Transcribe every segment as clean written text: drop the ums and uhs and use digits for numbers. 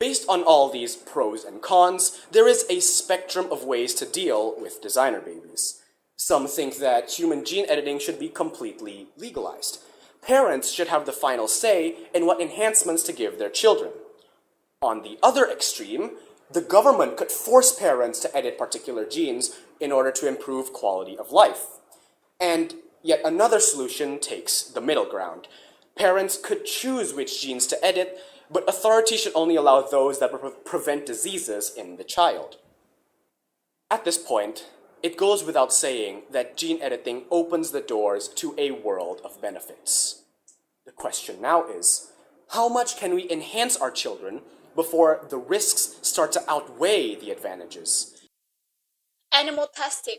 Based on all these pros and cons, there is a spectrum of ways to deal with designer babies. Some think that human gene editing should be completely legalized. Parents should have the final say in what enhancements to give their children. On the other extreme, the government could force parents to edit particular genes in order to improve quality of life. And yet another solution takes the middle ground. Parents could choose which genes to edit, but authority should only allow those that prevent diseases in the child. At this point, it goes without saying that gene editing opens the doors to a world of benefits. The question now is, how much can we enhance our children before the risks start to outweigh the advantages? Animal testing.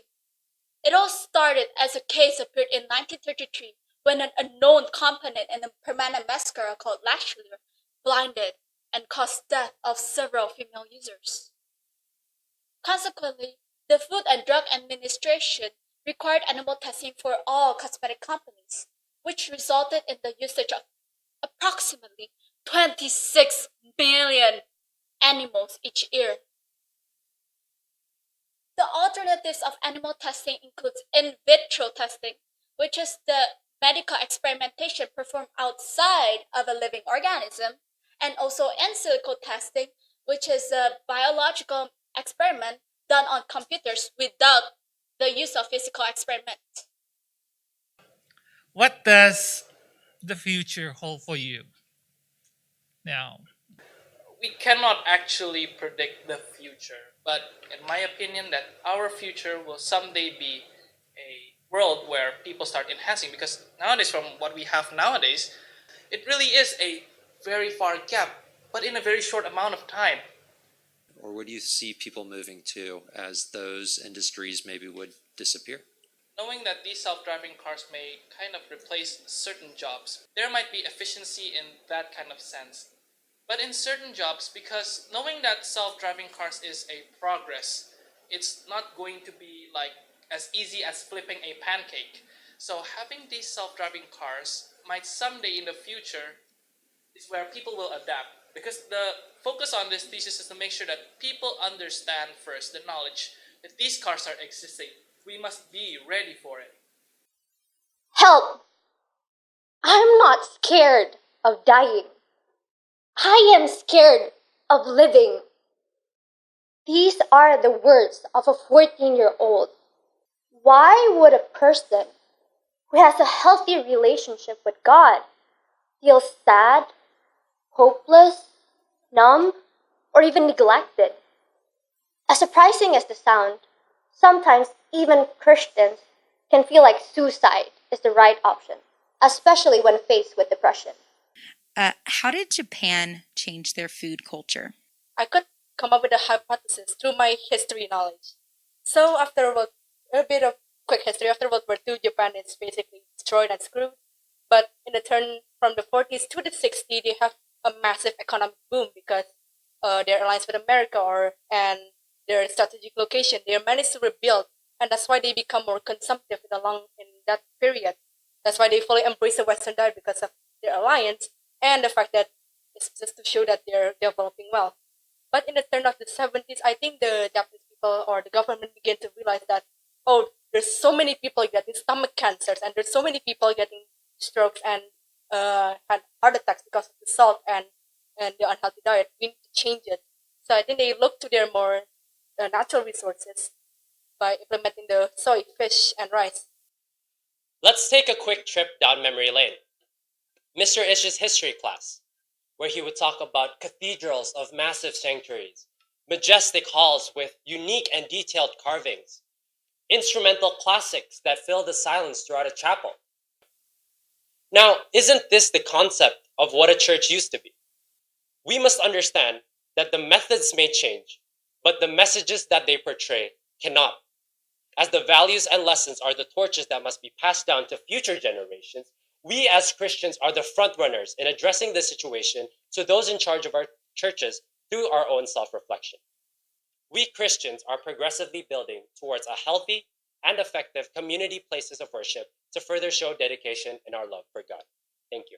It all started as a case appeared in 1933 when an unknown component in a permanent mascara called Lashlear blinded and caused death of several female users. Consequently, the Food and Drug Administration required animal testing for all cosmetic companies, which resulted in the usage of approximately 26 million animals each year. The alternatives of animal testing includes in vitro testing, which is the medical experimentation performed outside of a living organism, and also in silico testing, which is a biological experiment done on computers without the use of physical experiment. What does the future hold for you now? We cannot actually predict the future, but in my opinion, that our future will someday be a world where people start enhancing, because nowadays, from what we have nowadays, it really is a very far gap, but in a very short amount of time. Or where do you see people moving to as those industries maybe would disappear? Knowing that these self-driving cars may kind of replace certain jobs, there might be efficiency in that kind of sense. But in certain jobs, because knowing that self-driving cars is a progress, it's not going to be like as easy as flipping a pancake. So having these self-driving cars might someday in the future is where people will adapt. Because the focus on this thesis is to make sure that people understand first the knowledge that these cars are existing. We must be ready for it. Help! I'm not scared of dying. I am scared of living. These are the words of a 14-year-old. Why would a person who has a healthy relationship with God feel sad, hopeless, numb, or even neglected? As surprising as the sound, sometimes even Christians can feel like suicide is the right option, especially when faced with depression. How did Japan change their food culture? I could come up with a hypothesis through my history knowledge. So a bit of quick history. After World War II, Japan is basically destroyed and screwed. But in the turn from the 40s to the 60s, they have a massive economic boom because their alliance with America and their strategic location, they managed to rebuild, and that's why they become more consumptive in that period. That's why they fully embrace the Western diet because of their alliance and the fact that it's just to show that they're developing well. But in the turn of the 70s, I think the Japanese people or the government began to realize that, oh, there's so many people getting stomach cancers and there's so many people getting strokes and had heart attacks because of the salt and the unhealthy diet. We need to change it. So I think they look to their more natural resources by implementing the soy, fish, and rice. Let's take a quick trip down memory lane. Mr. Ish's history class, where he would talk about cathedrals of massive sanctuaries, majestic halls with unique and detailed carvings, instrumental classics that fill the silence throughout a chapel. Now, isn't this the concept of what a church used to be? We must understand that the methods may change, but the messages that they portray cannot. As the values and lessons are the torches that must be passed down to future generations, we as Christians are the front runners in addressing the situation to those in charge of our churches through our own self-reflection. We Christians are progressively building towards a healthy and effective community places of worship to further show dedication in our love for God. Thank you.